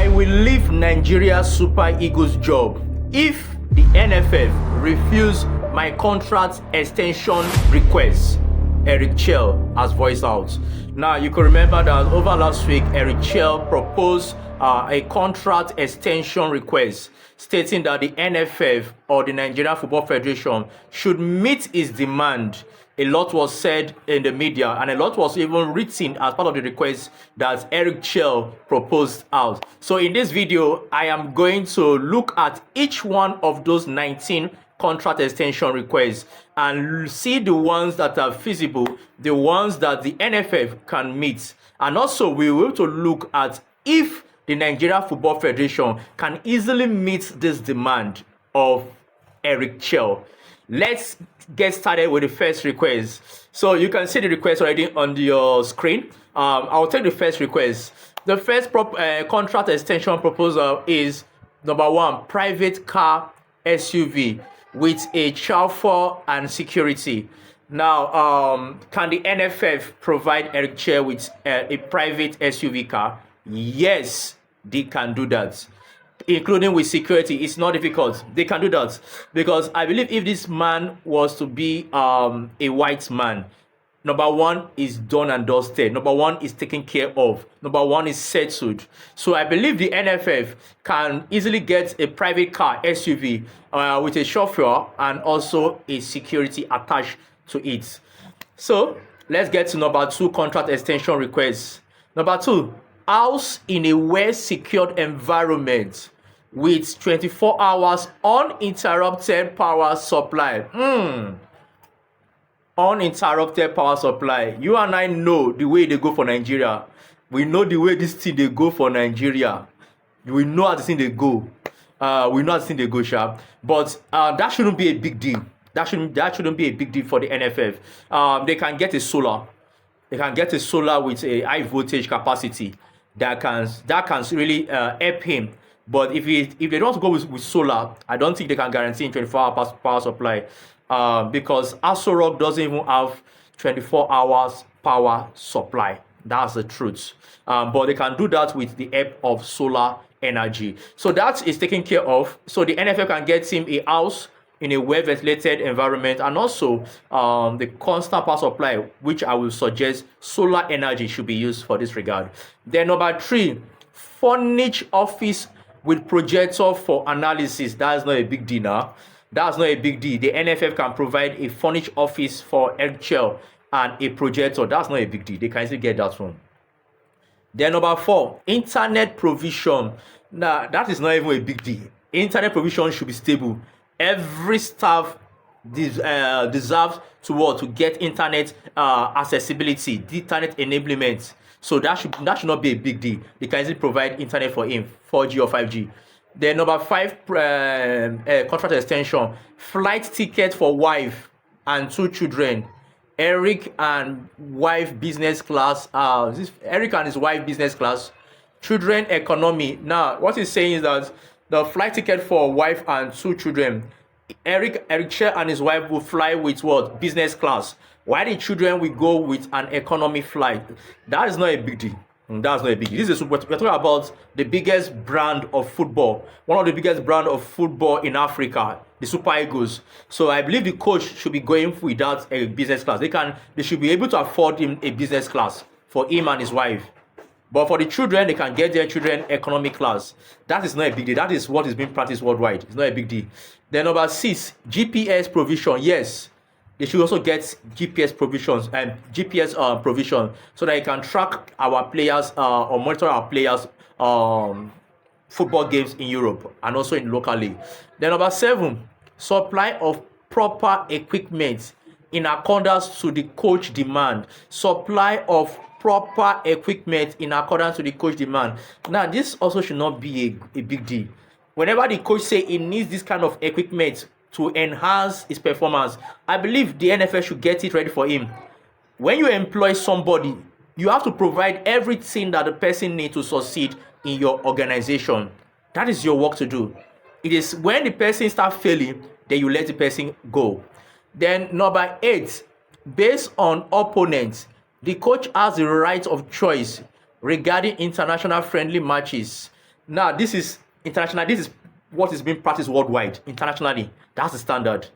I will leave Nigeria Super Eagles job if the NFF refuse my contract extension request. Eric Chelle has voiced out. Now, you can remember that over last week, Eric Chelle proposed a contract extension request stating that the NFF or the Nigerian Football Federation should meet its demand. A lot was said in the media and a lot was even written as part of the request that Eric Chelle proposed out. So in this video, I am going to look at each one of those 19 contract extension requests and see the ones that are feasible, the ones that the NFF can meet. And also we will to look at if the Nigeria Football Federation can easily meet this demand of Eric Chelle. Let's get started with the first request. So you can see the request already on your screen. I'll take the first request. The first contract extension proposal is number 1, private car SUV with a chauffeur and security. Now, can the NFF provide Eric Chelle with a private SUV car? Yes, they can do that, including with security. It's not difficult. They can do that because I believe if this man was to be a white man, number 1 is done and dusted. Number 1 is taken care of. Number 1 is settled. So I believe the NFF can easily get a private car SUV with a chauffeur and also a security attached to it. So let's get to number 2 contract extension request. Number 2, house in a well-secured environment with 24 hours uninterrupted power supply. Uninterrupted power supply. You and I know the way they go for Nigeria. We know the way this thing they go for Nigeria. We know how the thing they go. We know how the thing they go sharp. But that shouldn't be a big deal. That shouldn't be a big deal for the NFF. They can get a solar. They can get a solar with a high voltage capacity that can really help him. But if they don't go with solar, I don't think they can guarantee 24-hour power supply because Aso Rock doesn't even have 24 hours power supply. That's the truth. But they can do that with the help of solar energy. So that is taken care of. So the NFL can get him a house in a well-ventilated environment and also the constant power supply, which I will suggest solar energy should be used for this regard. Then number 3, furnish office with projector for analysis. That's not a big deal now. That's not a big deal. The NFF can provide a furnished office for Eric Chelle and a projector. That's not a big deal. They can easily get that one. Then number 4, internet provision. Now, that is not even a big deal. Internet provision should be stable. Every staff deserves to get internet accessibility, the internet enablement. So that should not be a big deal. They can easily provide internet for him, 4G or 5G. Then number 5, contract extension, flight ticket for wife and 2 children. Eric and wife business class. Eric and his wife business class. Children economy. Now, what he's saying is that the flight ticket for wife and 2 children, Eric Chelle and his wife will fly with what? Business class. Why the children will go with an economy flight? That is not a big deal. That's not a big deal. We're talking about the biggest brand of football, one of the biggest brand of football in Africa, the Super Eagles. So I believe the coach should be going without a business class. They should be able to afford him a business class for him and his wife. But for the children, they can get their children economy class. That is not a big deal. That is what is being practiced worldwide. It's not a big deal. Then number 6, GPS provision. Yes, they should also get GPS provisions and GPS provision so that you can track our players or monitor our players football games in Europe and also in local league. Then number 7, supply of proper equipment in accordance to the coach demand. Supply of proper equipment in accordance to the coach demand. Now, this also should not be a big deal. Whenever the coach say he needs this kind of equipment to enhance his performance, I believe the NFL should get it ready for him. When you employ somebody, you have to provide everything that the person needs to succeed in your organization. That is your work to do. It is when the person starts failing, then you let the person go. Then number 8, based on opponents, the coach has the right of choice regarding international friendly matches. Now, this is international. This is what is being practiced worldwide, internationally. That's the standard.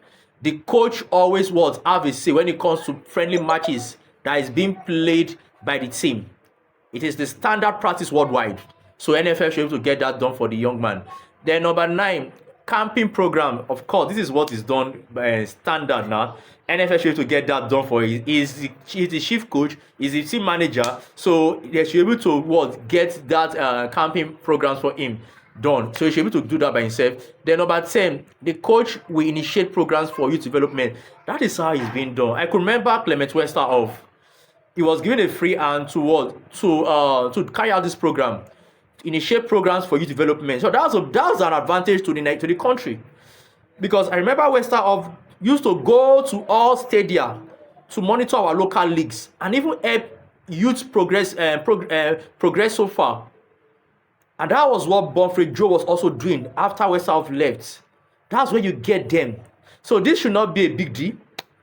The coach always was have a say when it comes to friendly matches that is being played by the team. It is the standard practice worldwide. So NFL should be able to get that done for the young man. Then number 9, camping program. Of course, this is what is done by standard now. NFL should be able to get that done for him. He's the chief coach, he's the team manager. So they should be able to get that camping programs for him done. So he should be able to do that by himself. Then number 10, the coach will initiate programs for youth development. That is how it's being done. I could remember Clement Westerhoff. He was given a free hand to carry out this program, to initiate programs for youth development. So that was an advantage to the country, because I remember Westerhoff used to go to all stadia to monitor our local leagues and even help youth progress so far. And that was what Bonfrey Joe was also doing after Westerhoff left. That's where you get them. So this should not be a big deal.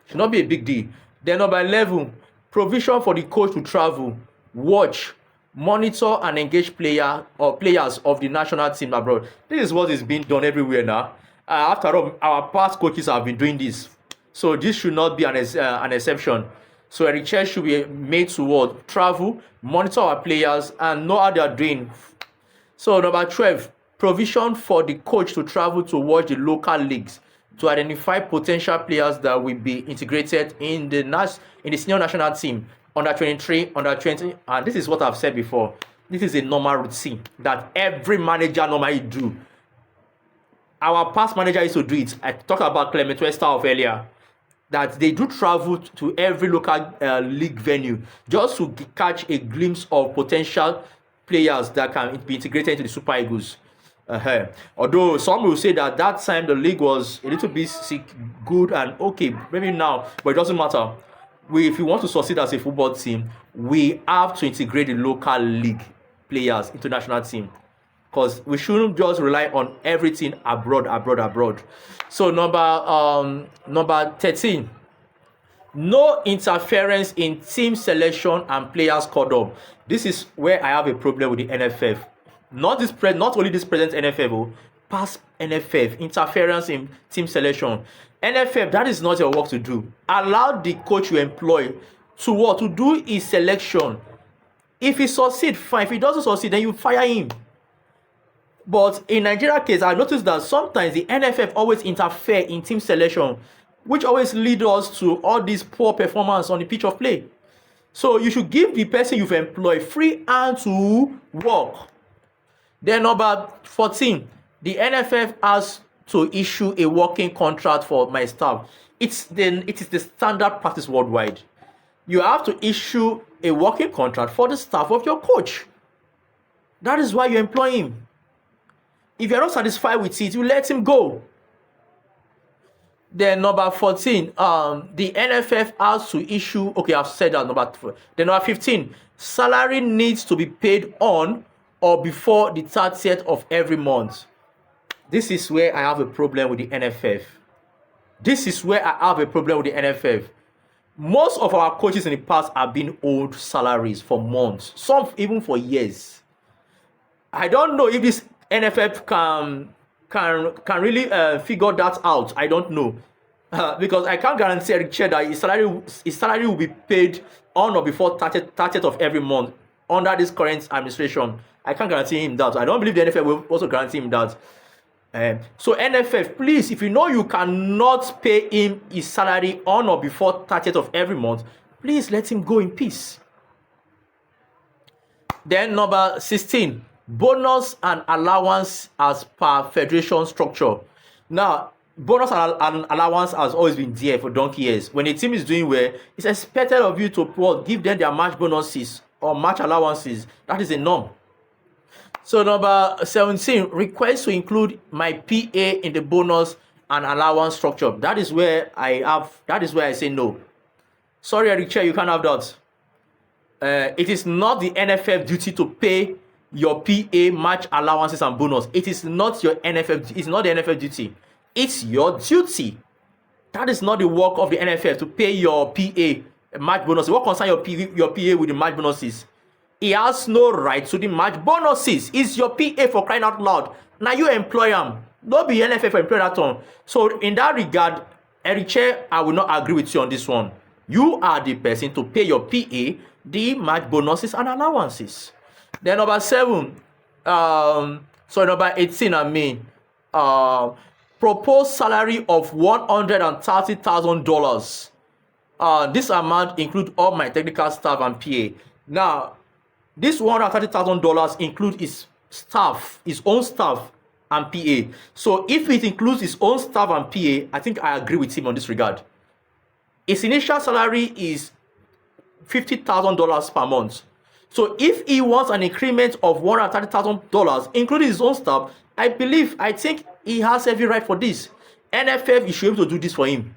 Should not be a big deal. Then number 11, provision for the coach to travel, watch, monitor and engage players of the national team abroad. This is what is being done everywhere now. After all, our past coaches have been doing this. So this should not be an exception. So Eric Chelle should be made to travel, monitor our players and know how they are doing. So number 12, provision for the coach to travel to watch the local leagues to identify potential players that will be integrated in the senior national team, under 23, under 20. And this is what I've said before. This is a normal routine that every manager normally do. Our past manager used to do it. I talked about Clement Westerhoff earlier, that they do travel to every local league venue just to catch a glimpse of potential players that can be integrated into the Super Eagles. Although some will say that time the league was a little bit good and okay, maybe now, but it doesn't matter. If you want to succeed as a football team, we have to integrate the local league players into national team, because we shouldn't just rely on everything abroad. So number 13, no interference in team selection and players called up. This is where I have a problem with the NFF. Not only this present NFF, past NFF, interference in team selection. NFF, that is not your work to do. Allow the coach you employ to do his selection. If he succeeds, fine. If he doesn't succeed, then you fire him. But in Nigeria case, I noticed that sometimes the NFF always interfere in team selection, which always leads us to all this poor performance on the pitch of play. So you should give the person you've employed free hand to work. Then number 14, the NFF has to issue a working contract for my staff. It is the standard practice worldwide. You have to issue a working contract for the staff of your coach. That is why you employ him. If you're not satisfied with it, you let him go. Then number 14, the NFF has to issue, okay, I've said that number 12. Then number 15, salary needs to be paid on or before the 30th of every month. This is where I have a problem with the NFF. Most of our coaches in the past have been owed salaries for months, some even for years. I don't know if this NFF can really figure that out. I don't know. Because I can't guarantee Eric Chelle that his salary will be paid on or before 30th of every month under this current administration. I can't guarantee him that. I don't believe the NFF will also guarantee him that. So NFF, please, if you know you cannot pay him his salary on or before 30th of every month, please let him go in peace. Then number 16, bonus and allowance as per federation structure. Now, bonus and allowance has always been there for donkey years. When a team is doing well, it's expected of you to give them their match bonuses or match allowances. That is a norm. So number 17, request to include my PA in the bonus and allowance structure. That is where I say no. Sorry, Eric Chelle, you can't have that. It is not the NFF duty to pay your PA match allowances and bonus. It is not your NFF. It's not the NFF duty. It's your duty. That is not the work of the NFF to pay your PA match bonus. What concerns your PA with the match bonuses? He has no right to the match bonuses. He's your PA for crying out loud. Now you employ him. Don't be NFF for employ that one. So in that regard, Eric Chelle, I will not agree with you on this one. You are the person to pay your PA the match bonuses and allowances. Then number 7, number 18, proposed salary of $130,000. This amount includes all my technical staff and PA. Now, this $130,000 includes his staff, his own staff and PA. So if it includes his own staff and PA, I think I agree with him on this regard. His initial salary is $50,000 per month. So if he wants an increment of $130,000, including his own staff, I think he has every right for this. NFF, you should be able to do this for him.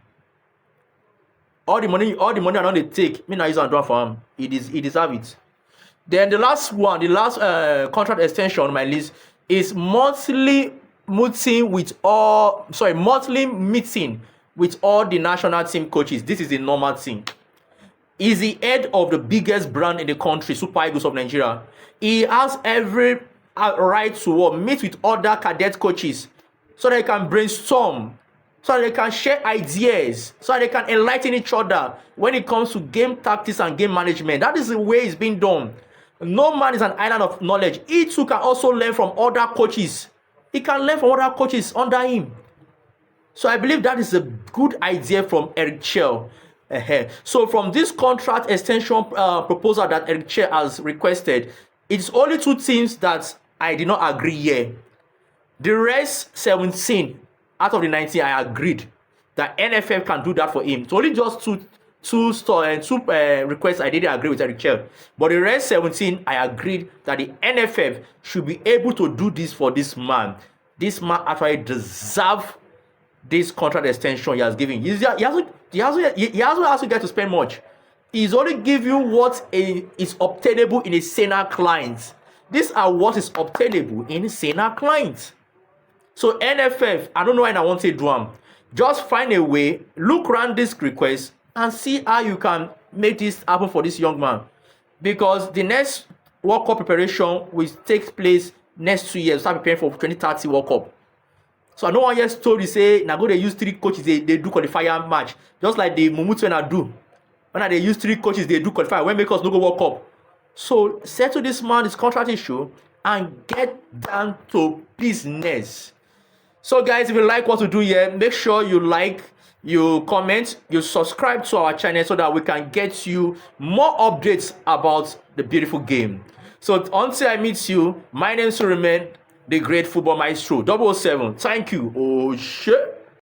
All the money I don't take, me not use and draw for him. He deserves it. Then the last contract extension on my list is monthly meeting with all the national team coaches. This is the normal thing. He's the head of the biggest brand in the country, Super Eagles of Nigeria. He has every right to meet with other cadet coaches so they can brainstorm, so they can share ideas, so they can enlighten each other when it comes to game tactics and game management. That is the way it's being done. No man is an island of knowledge. He too can also learn from other coaches. He can learn from other coaches under him. So I believe that is a good idea from Eric Chelle. So from this contract extension proposal that Eric Chelle has requested, it's only 2 things that I did not agree here. The rest 17 out of the 19, I agreed that NFF can do that for him. It's only just two requests I didn't agree with Eric Chelle. But the rest 17, I agreed that the NFF should be able to do this for this man. This man actually deserves this contract extension he has given. He hasn't has to get to spend much. He's only give you what is obtainable in a Sena client. These are what is obtainable in Sena client. So NFF, I don't know when I want to do them. Just find a way, look around this request and see how you can make this happen for this young man. Because the next World Cup preparation will take place next 2 years. Start preparing for 2030 World Cup. So I know one year story say now go they use 3 coaches, they do qualifier match. Just like the Mumutu when I do. When they use 3 coaches, they do qualifier. When make us no go World Cup. So settle this man his contract issue and get down to business. So guys, if you like what we do here, make sure you like, you comment, you subscribe to our channel so that we can get you more updates about the beautiful game. So until I meet you, my name is remain the great football maestro 007. Thank you. Oh shit.